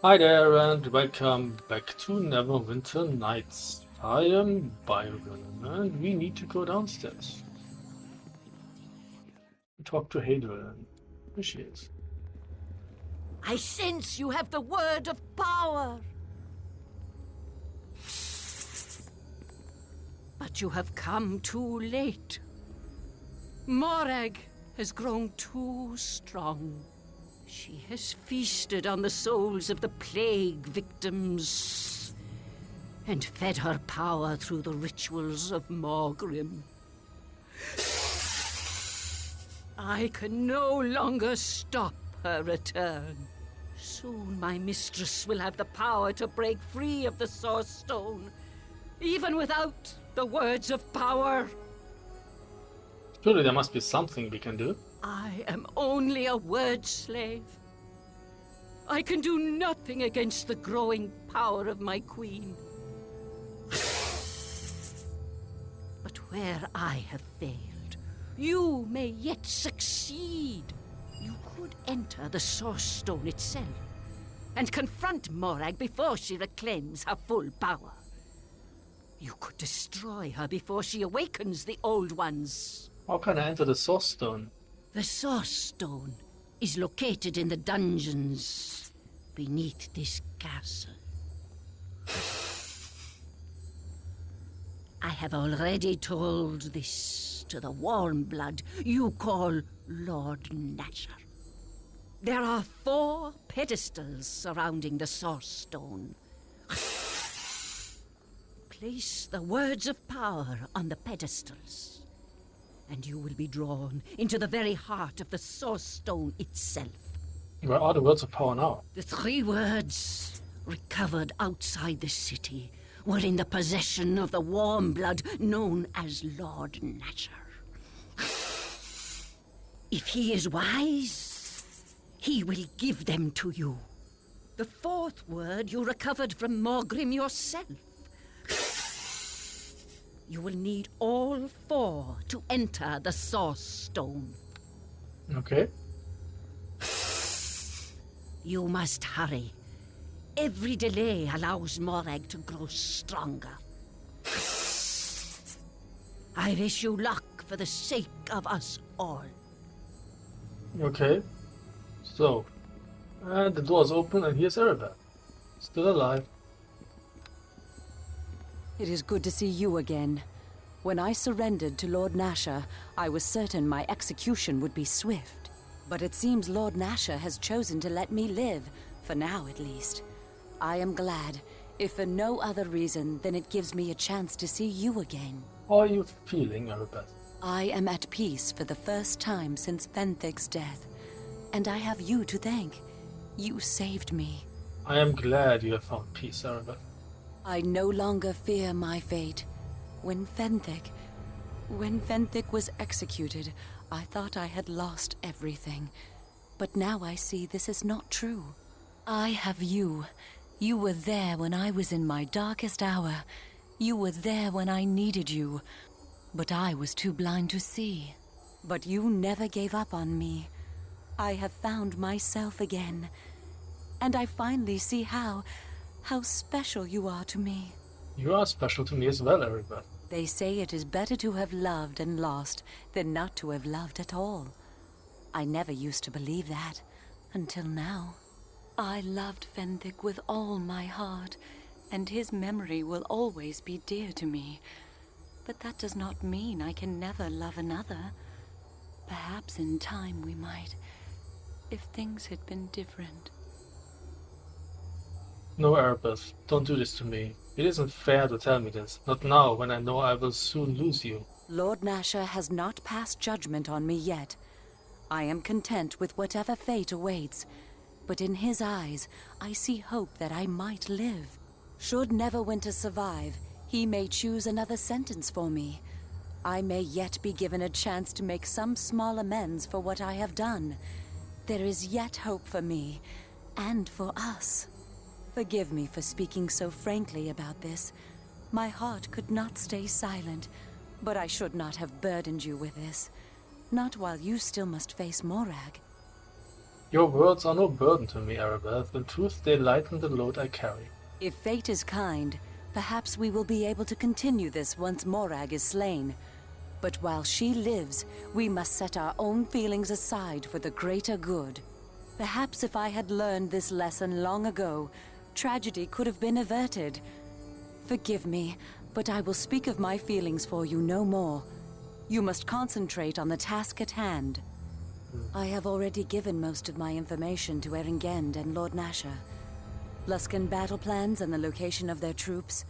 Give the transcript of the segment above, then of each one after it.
Hi there and welcome back to Neverwinter Nights. I am Byron and we need to go downstairs and talk to Hadrian. Here she is. I sense you have the word of power. But you have come too late. Morag has grown too strong. She has feasted on the souls of the plague victims and fed her power through the rituals of Morgrim. I can no longer stop her return. Soon my mistress will have the power to break free of the Source Stone, even without the words of power. Surely there must be something we can do. I am only a word slave. I can do nothing against the growing power of my queen. But where I have failed, you may yet succeed. You could enter the Source Stone itself and confront Morag before she reclaims her full power. You could destroy her before she awakens the Old Ones. How can I enter the Source Stone? The Source Stone is located in the dungeons beneath this castle. I have already told this to the warm blood you call Lord Nasher. There are 4 pedestals surrounding the Source Stone. Place the words of power on the pedestals, and you will be drawn into the very heart of the Source Stone itself. Where are the words of power now? The 3 words recovered outside the city were in the possession of the warm blood known as Lord Nasher. If he is wise, he will give them to you. The 4th word you recovered from Morgrim yourself. You will need all 4 to enter the Source Stone. Okay. You must hurry. Every delay allows Morag to grow stronger. I wish you luck for the sake of us all. Okay. So, and the door's open and here's Erebeth. Still alive. It is good to see you again. When I surrendered to Lord Nasher, I was certain my execution would be swift. But it seems Lord Nasher has chosen to let me live, for now at least. I am glad, if for no other reason than it gives me a chance to see you again. How are you feeling, Erebeth? I am at peace for the first time since Fenthic's death, and I have you to thank. You saved me. I am glad you have found peace, Erebeth. I no longer fear my fate. When Fenthic was executed, I thought I had lost everything. But now I see this is not true. I have you. You were there when I was in my darkest hour. You were there when I needed you. But I was too blind to see. But you never gave up on me. I have found myself again. And I finally see how special you are to me. You are special to me as well, Erebeth. They say it is better to have loved and lost than not to have loved at all. I never used to believe that, until now. I loved Fenthic with all my heart, and his memory will always be dear to me. But that does not mean I can never love another. Perhaps in time we might, if things had been different. No, Erebeth, don't do this to me. It isn't fair to tell me this. Not now, when I know I will soon lose you. Lord Nasher has not passed judgment on me yet. I am content with whatever fate awaits, but in his eyes, I see hope that I might live. Should Neverwinter survive, he may choose another sentence for me. I may yet be given a chance to make some small amends for what I have done. There is yet hope for me, and for us. Forgive me for speaking so frankly about this. My heart could not stay silent, but I should not have burdened you with this. Not while you still must face Morag. Your words are no burden to me, Arabeth. In truth, they lighten the load I carry. If fate is kind, perhaps we will be able to continue this once Morag is slain. But while she lives, we must set our own feelings aside for the greater good. Perhaps if I had learned this lesson long ago, tragedy could have been averted. Forgive me, but I will speak of my feelings for you no more. You must concentrate on the task at hand. I have already given most of my information to Erengend and Lord Nasher. Luskan battle plans and the location of their troops.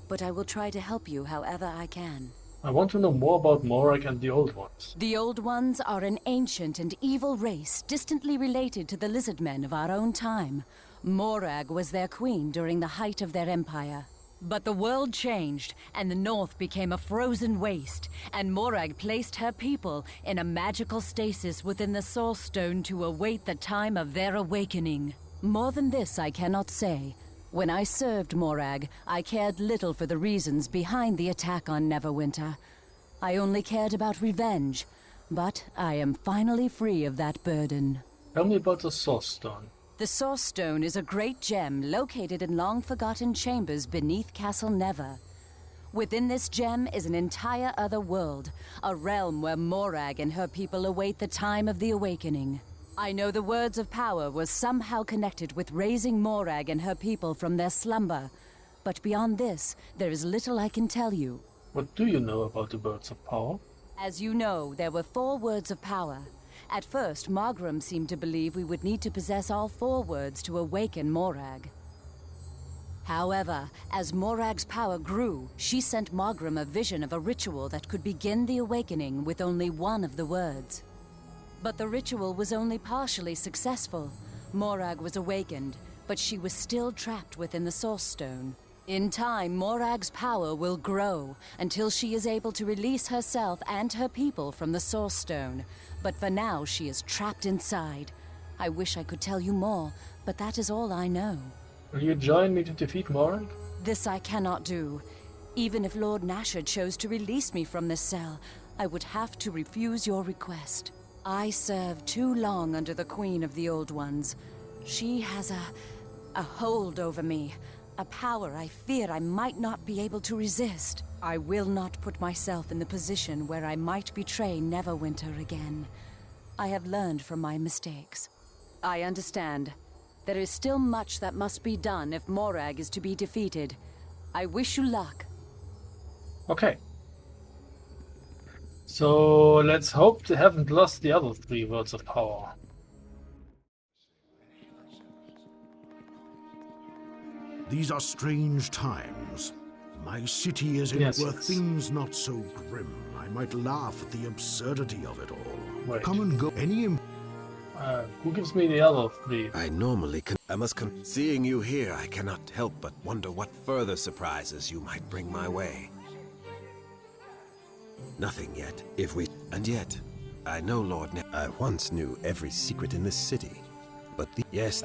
But I will try to help you however I can. I want to know more about Morag and the Old Ones. The Old Ones are an ancient and evil race distantly related to the Lizardmen of our own time. Morag was their queen during the height of their empire. But the world changed, and the North became a frozen waste, and Morag placed her people in a magical stasis within the Source Stone to await the time of their awakening. More than this I cannot say. When I served Morag, I cared little for the reasons behind the attack on Neverwinter. I only cared about revenge, but I am finally free of that burden. Tell me about the Source Stone. The Source Stone is a great gem located in long-forgotten chambers beneath Castle Never. Within this gem is an entire other world, a realm where Morag and her people await the time of the awakening. I know the Words of Power was somehow connected with raising Morag and her people from their slumber, but beyond this, there is little I can tell you. What do you know about the Words of Power? As you know, there were 4 Words of Power. At first, Margrim seemed to believe we would need to possess all 4 words to awaken Morag. However, as Morag's power grew, she sent Margrim a vision of a ritual that could begin the awakening with only one of the words. But the ritual was only partially successful. Morag was awakened, but she was still trapped within the Source Stone. In time, Morag's power will grow until she is able to release herself and her people from the Source Stone. But for now, she is trapped inside. I wish I could tell you more, but that is all I know. Will you join me to defeat Morag? This I cannot do. Even if Lord Nasher chose to release me from this cell, I would have to refuse your request. I served too long under the Queen of the Old Ones. She has a hold over me, a power I fear I might not be able to resist. I will not put myself in the position where I might betray Neverwinter again. I have learned from my mistakes. I understand. There is still much that must be done if Morag is to be defeated. I wish you luck. Okay. So let's hope they haven't lost the other 3 Words of Power. These are strange times. My city is in Yes, were yes. things not so grim. I might laugh at the absurdity of it all. Wait. Come and go. Who gives me the other 3? I normally Seeing you here, I cannot help but wonder what further surprises you might bring my way. Nothing yet, And yet, I know I once knew every secret in this city. But yes,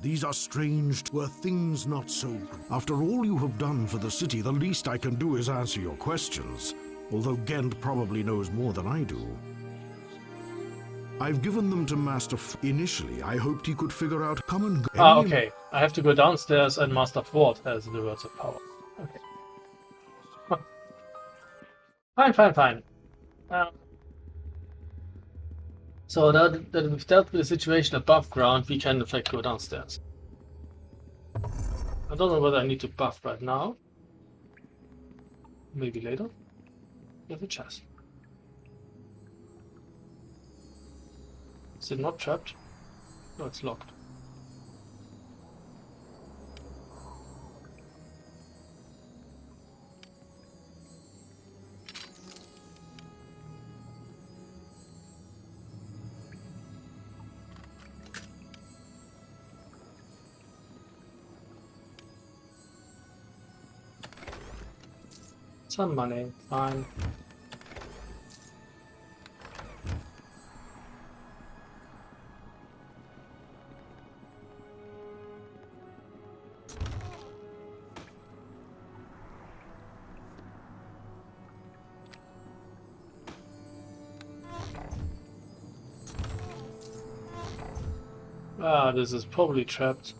These are strange. Were things not so grim. After all you have done for the city, the least I can do is answer your questions. Although Gent probably knows more than I do. I've given them to Master Initially, I hoped he could figure out come and go. Okay. I have to go downstairs and Master Ford has the Words of Power. Okay. Fine. So that we've dealt with the situation above ground, we can in fact go downstairs. I don't know whether I need to buff right now. Maybe later. There's a chest. Is it not trapped? No, it's locked. Some money, fine. Ah, this is probably trapped.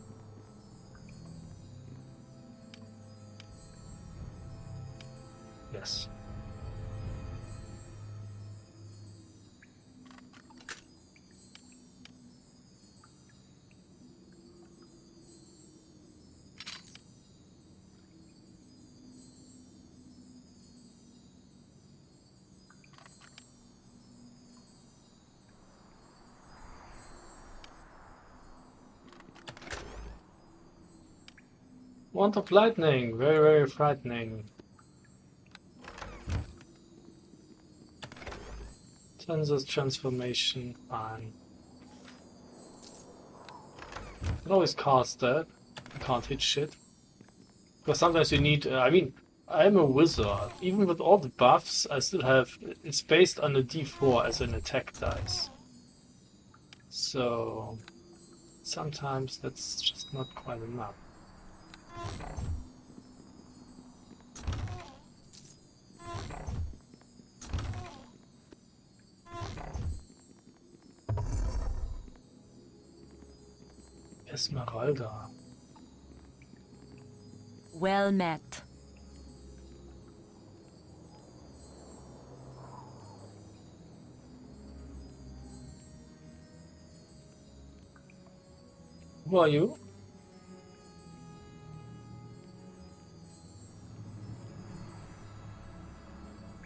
Yes. Wand of lightning, very, very frightening. Tensors transformation, fine. You can always cast that. You can't hit shit. Because sometimes you need, I mean, I'm a wizard. Even with all the buffs, I still have, it's based on a d4 as an attack dice. So, sometimes that's just not quite enough. Esmeralda. Well met. Who are you?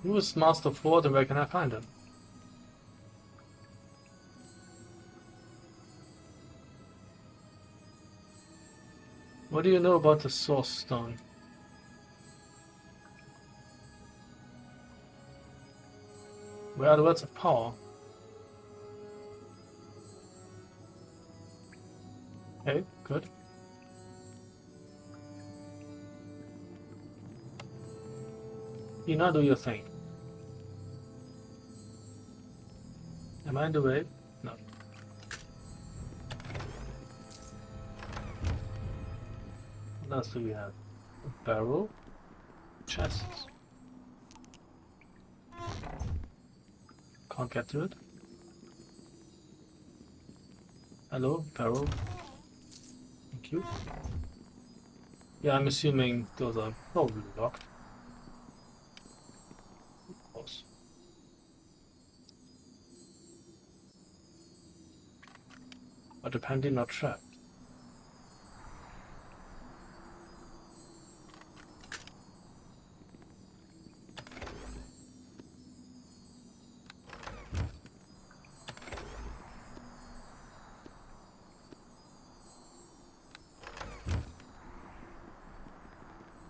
Who is Master Ford and where can I find him? What do you know about the Source Stone? Where are the words of power? Okay, good. You now do your thing. Am I in the way? No. What else do we have? A barrel? Chests. Can't get to it. Hello, barrel. Thank you. Yeah, I'm assuming those are probably locked. Of course. But apparently not trapped.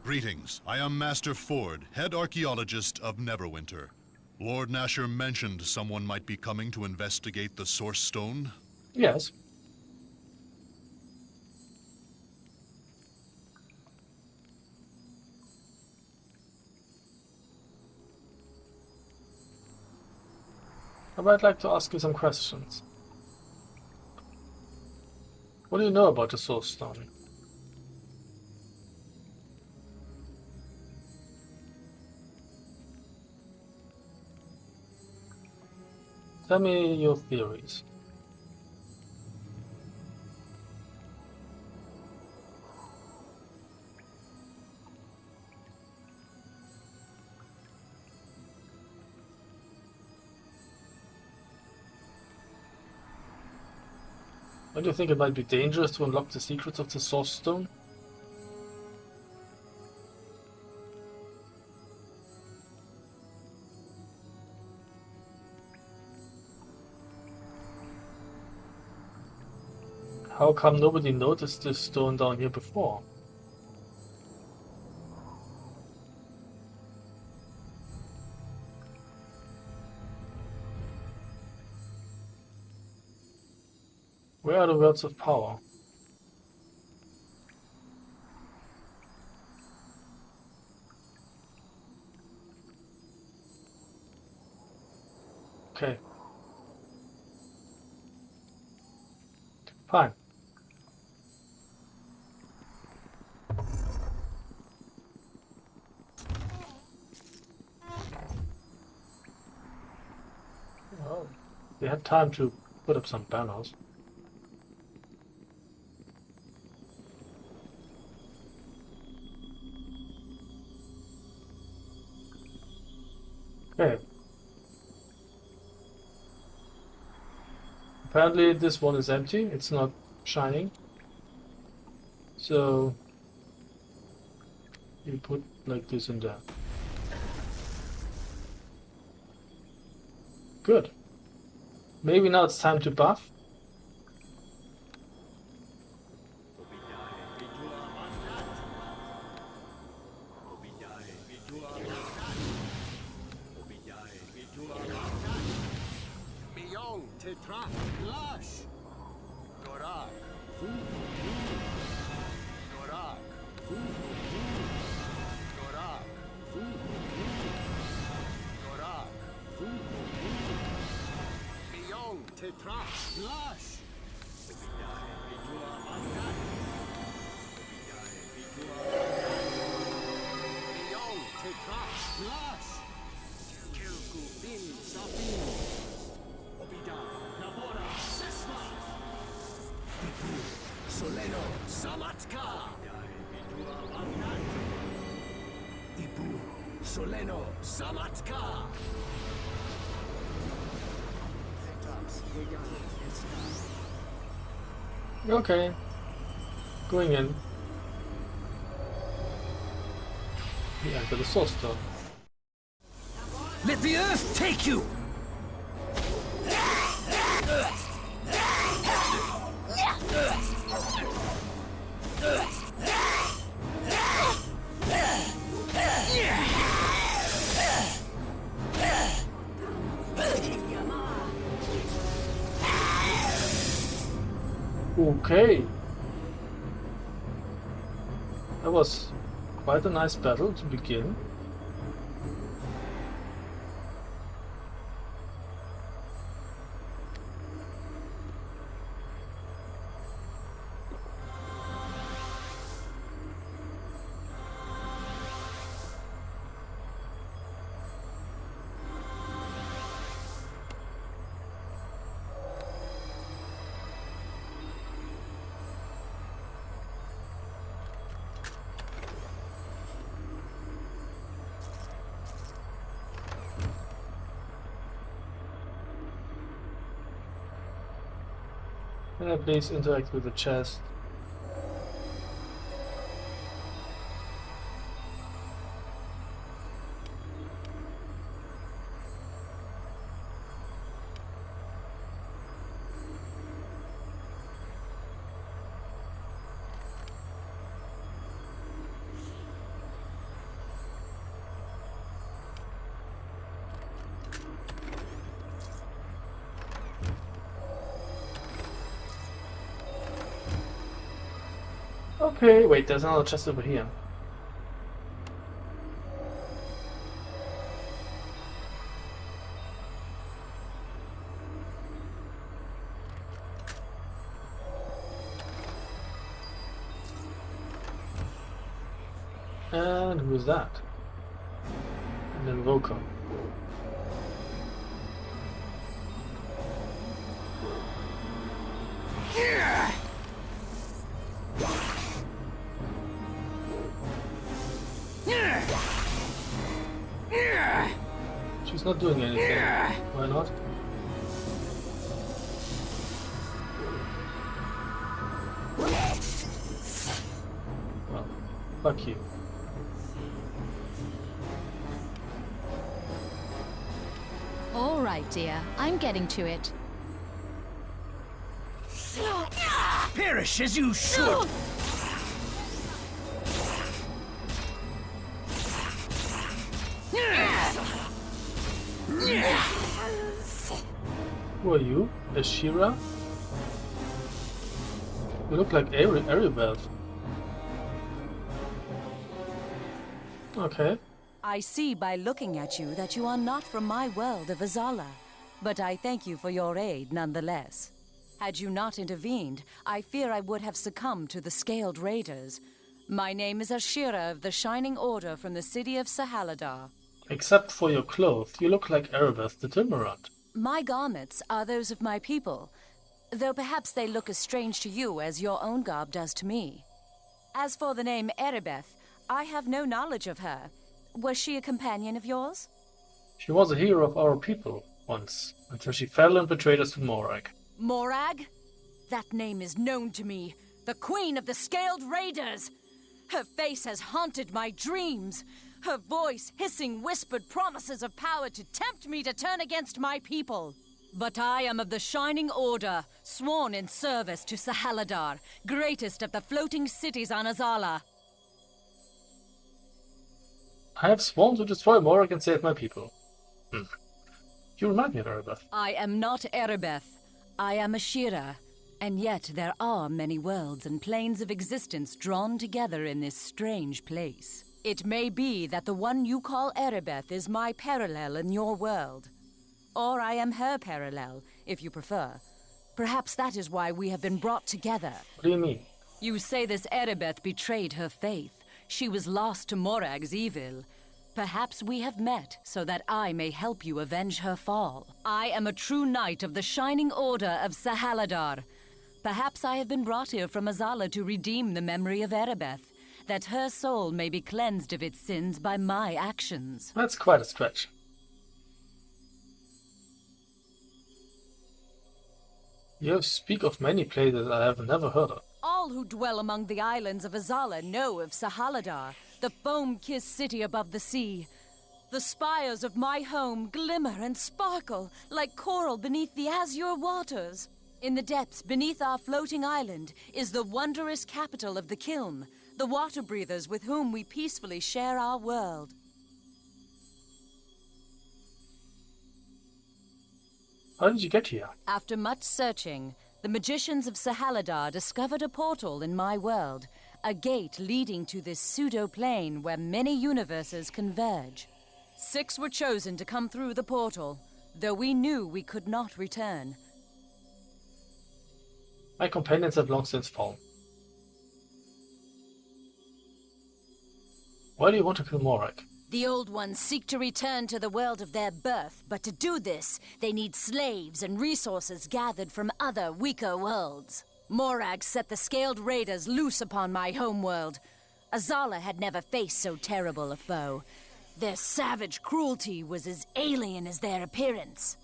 Greetings. I am Master Ford, head archaeologist of Neverwinter. Lord Nasher mentioned someone might be coming to investigate the Source Stone. Yes. I'd like to ask you some questions. What do you know about the Soul Stone? Tell me your theories. Don't you think it might be dangerous to unlock the secrets of the Source Stone? How come nobody noticed this stone down here before? Where are the words of power? Okay. Fine. Well, we had time to put up some banners. Okay. Apparently this one is empty, it's not shining. So you put like this in there. Good. Maybe now it's time to buff. Okay. Going in. We enter the source stone. Let the earth take you! Okay. That was quite a nice battle to begin. Please interact with the chest. Okay, wait, there's another chest over here. And who is that? An invoker. She's not doing anything. Why not? Well, fuck you. All right, dear. I'm getting to it. Perish as you should! Who are you? Ashira? You look like Aribeth. Okay. I see by looking at you that you are not from my world of Azala, but I thank you for your aid nonetheless. Had you not intervened, I fear I would have succumbed to the Scaled Raiders. My name is Ashira of the Shining Order from the city of Sahaladar. Except for your clothes, you look like Aribeth the Timorant. My garments are those of my people, though perhaps they look as strange to you as your own garb does to me. As for the name Erebeth, I have no knowledge of her. Was she a companion of yours? She was a hero of our people once, until she fell and betrayed us to Morag. Morag? That name is known to me. The Queen of the Scaled Raiders! Her face has haunted my dreams. Her voice hissing whispered promises of power to tempt me to turn against my people. But I am of the Shining Order, sworn in service to Sahaladar, greatest of the floating cities on Azala. I have sworn to destroy Morag and save my people. You remind me of Erebeth. I am not Erebeth. I am Ashira. And yet there are many worlds and planes of existence drawn together in this strange place. It may be that the one you call Erebeth is my parallel in your world. Or I am her parallel, if you prefer. Perhaps that is why we have been brought together. What do you mean? You say this Erebeth betrayed her faith. She was lost to Morag's evil. Perhaps we have met so that I may help you avenge her fall. I am a true knight of the Shining Order of Sahaladar. Perhaps I have been brought here from Azala to redeem the memory of Erebeth, that her soul may be cleansed of its sins by my actions. That's quite a stretch. You speak of many places I have never heard of. All who dwell among the islands of Azala know of Sahaladar, the foam-kissed city above the sea. The spires of my home glimmer and sparkle like coral beneath the azure waters. In the depths beneath our floating island is the wondrous capital of the Kiln, the water breathers with whom we peacefully share our world. How did you get here? After much searching, the magicians of Sahaladar discovered a portal in my world, a gate leading to this pseudo-plane where many universes converge. 6 were chosen to come through the portal, though we knew we could not return. My companions have long since fallen. Why do you want to kill Morag? The Old Ones seek to return to the world of their birth, but to do this, they need slaves and resources gathered from other, weaker worlds. Morag set the Scaled Raiders loose upon my homeworld. Azala had never faced so terrible a foe. Their savage cruelty was as alien as their appearance.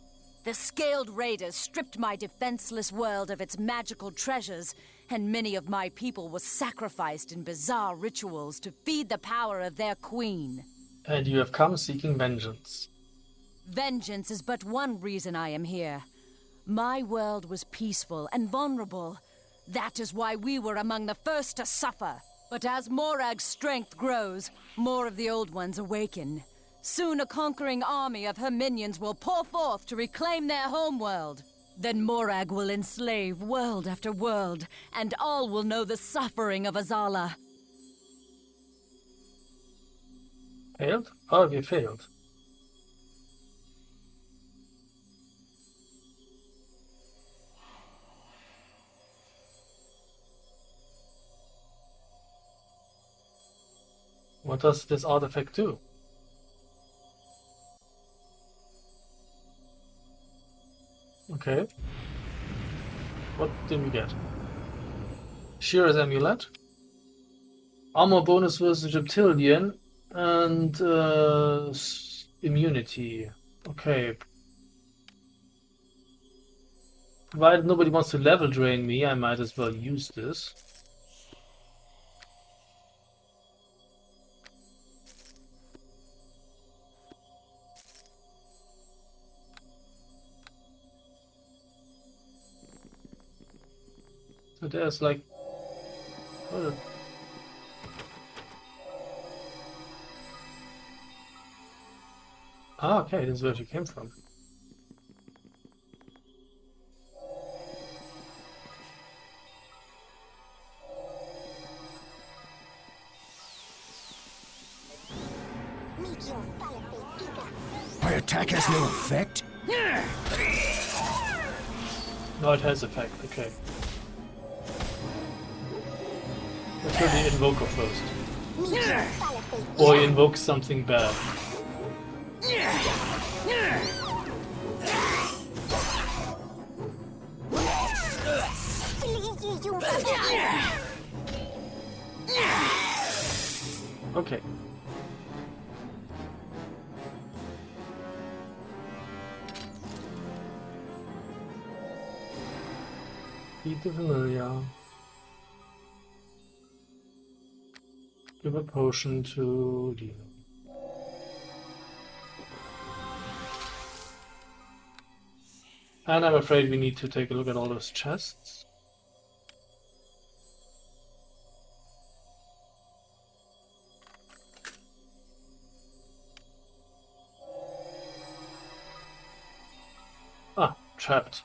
The Scaled Raiders stripped my defenseless world of its magical treasures, and many of my people were sacrificed in bizarre rituals to feed the power of their queen. And you have come seeking vengeance. Vengeance is but one reason I am here. My world was peaceful and vulnerable. That is why we were among the first to suffer. But as Morag's strength grows, more of the Old Ones awaken. Soon a conquering army of her minions will pour forth to reclaim their homeworld. Then Morag will enslave world after world, and all will know the suffering of Azala. Failed? How have you failed? What does this artifact do? Okay. What did we get? Shira's amulet. Armor bonus versus reptilian. And immunity. Okay. Provided nobody wants to level drain me, I might as well use this. So there's like... Oh, ah, okay, this is where she came from. My attack has no effect? No, it has effect, okay. Let's do the invoker first. Or invoke something bad. Feed the familiar. Give a potion to Leo. And I'm afraid we need to take a look at all those chests. Ah, trapped.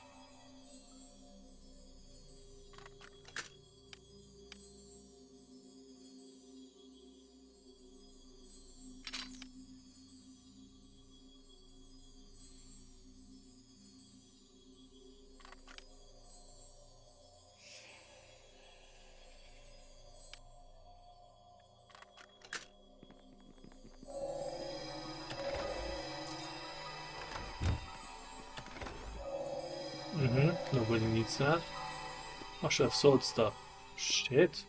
Nobody needs that. I should have sold stuff. Shit.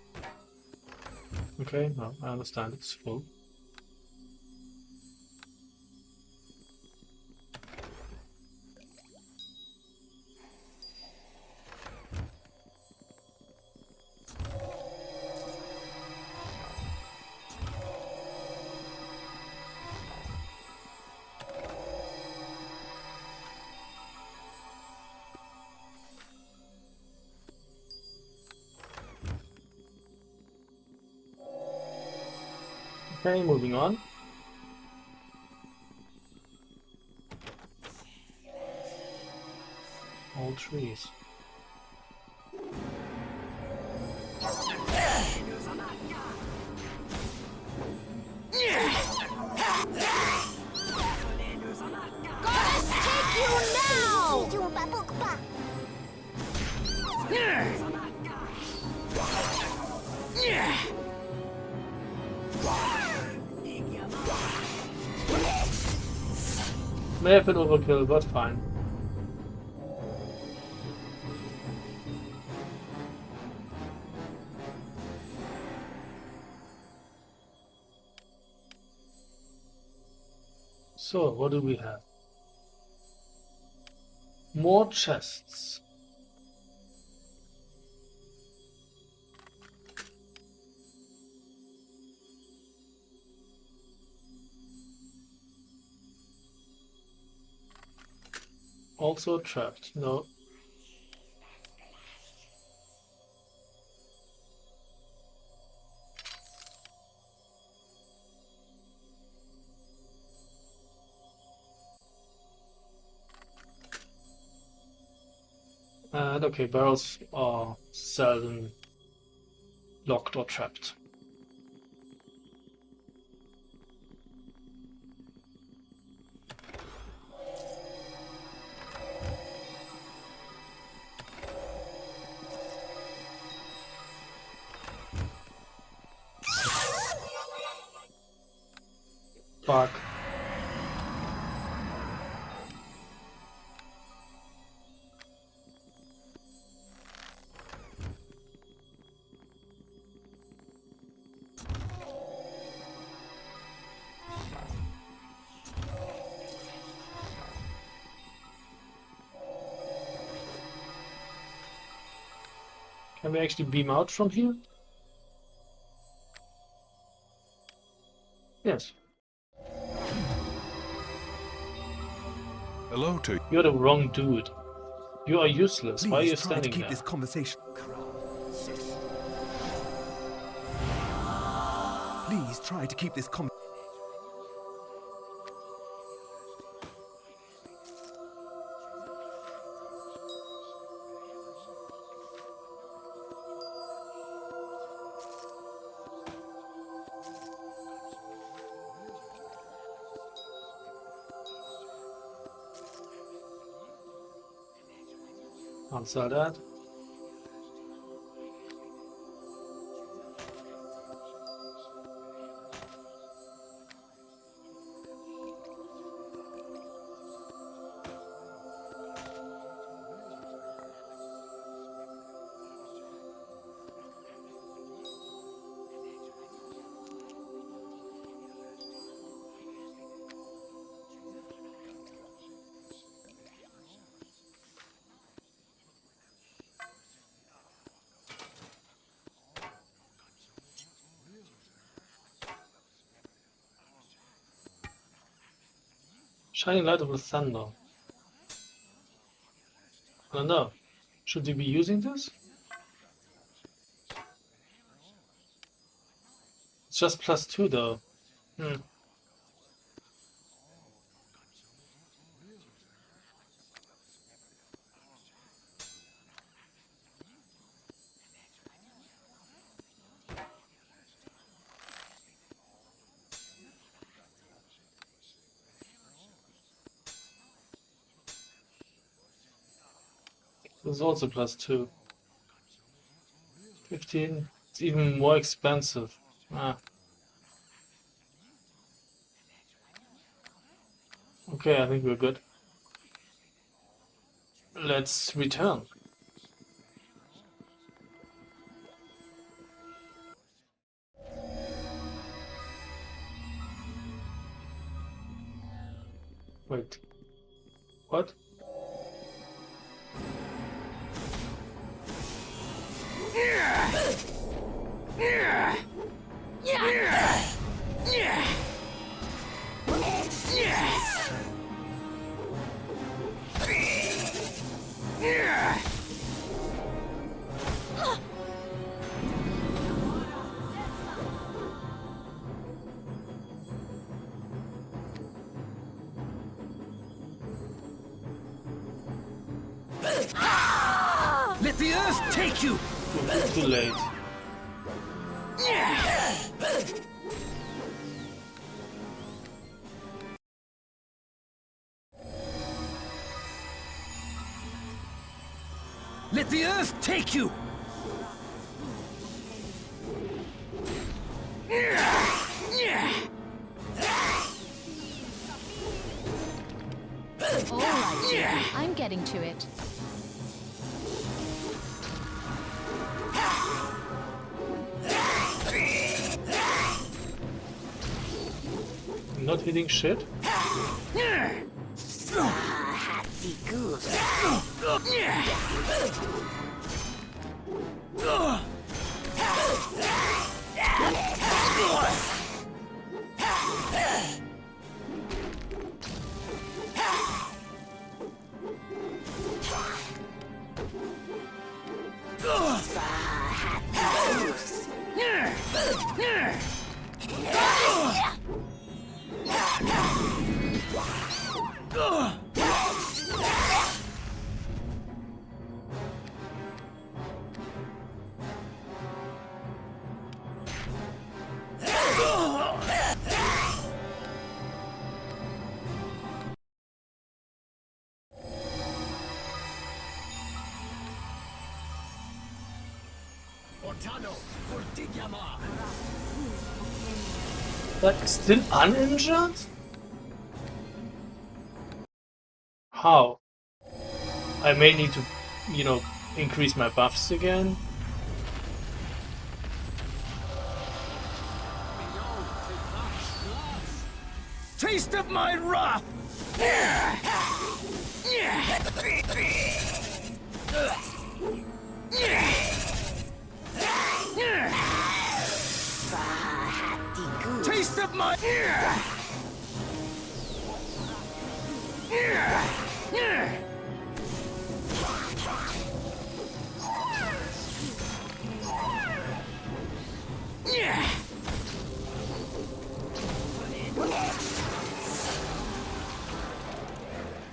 Okay, well, I understand it's full. Okay, moving on. All trees. May have been overkill, but fine. So, what do we have? More chests. Also trapped. No. And okay, barrels are seldom locked or trapped. Fuck. Can we actually beam out from here? Yes. Hello to you. You're the wrong dude. You are useless. Why are you Please try to standing keep there? this conversation. Please try to keep this conversation. Answer that. Shining light of the thunder. I don't know. Should we be using this? It's just +2 though. Hmm. This is also +2. 15. It's even more expensive. Ah. Okay, I think we're good. Let's return. Wait. What? Let the earth take you! Too late. Let the earth take you! All right, dear. I'm getting to it. I'm not hitting shit. Like, still uninjured? How? I may need to, you know, increase my buffs again. Taste of my wrath! Taste of my...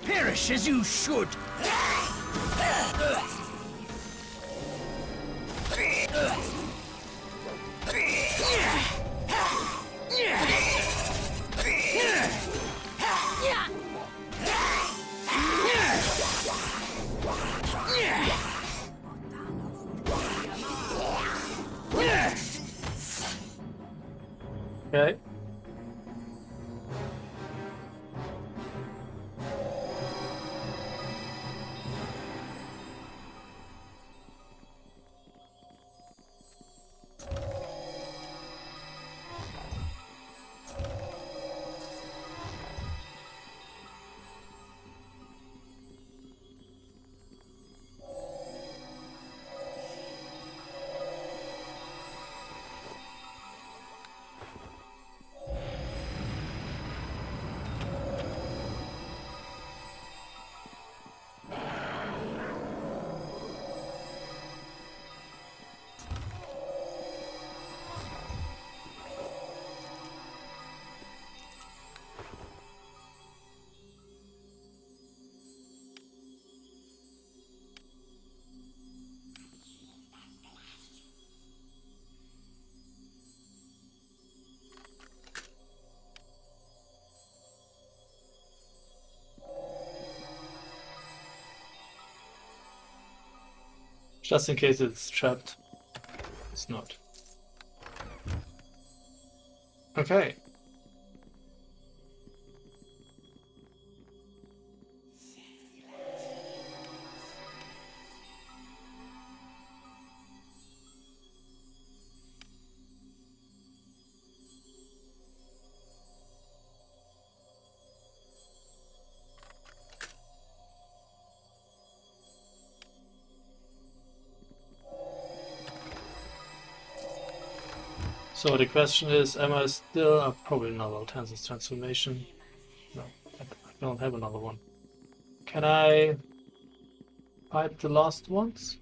Perish as you should! Okay. Just in case it's trapped. It's not. Okay. So the question is, am I still... probably another Tenses transformation. No, I don't have another one. Can I fight the last ones?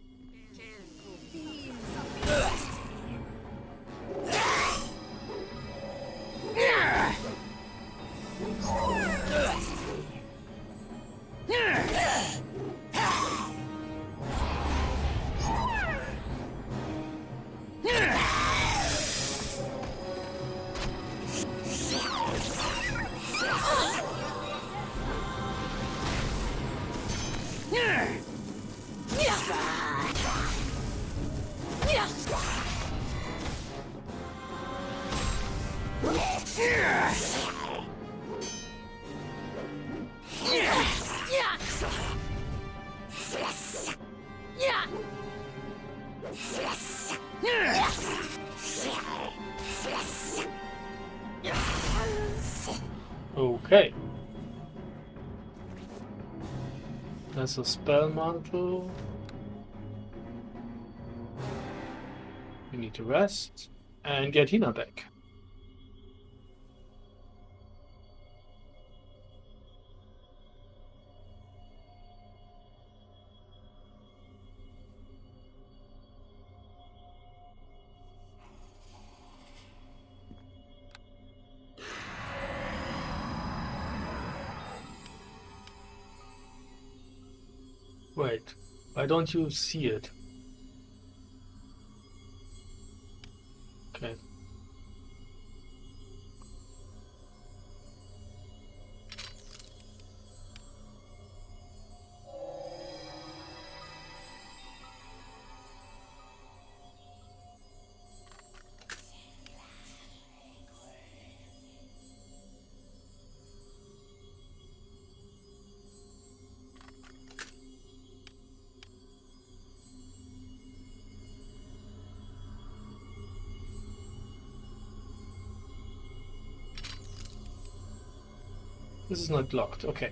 Okay. There's a spell mantle. We need to rest and get Hina back. Wait, why don't you see it? Okay. This is not locked, okay.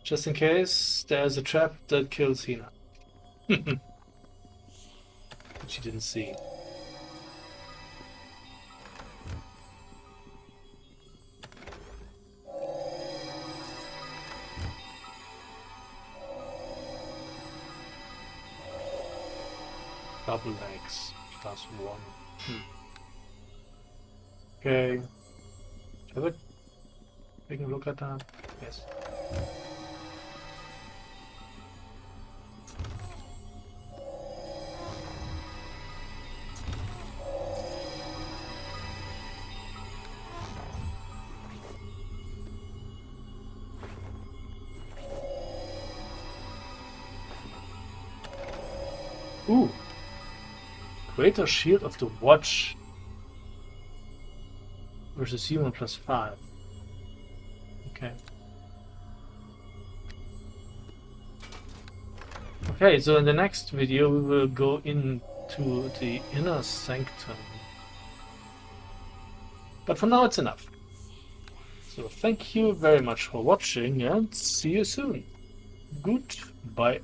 Just in case, there's a trap that kills Hina. Which you didn't see. Double legs, +1. Okay. Have a take a look at that. Yes. Ooh. Greater Shield of the Watch versus human +5. Okay. Okay, so in the next video we will go into the inner sanctum. But for now it's enough. So thank you very much for watching and see you soon. Goodbye.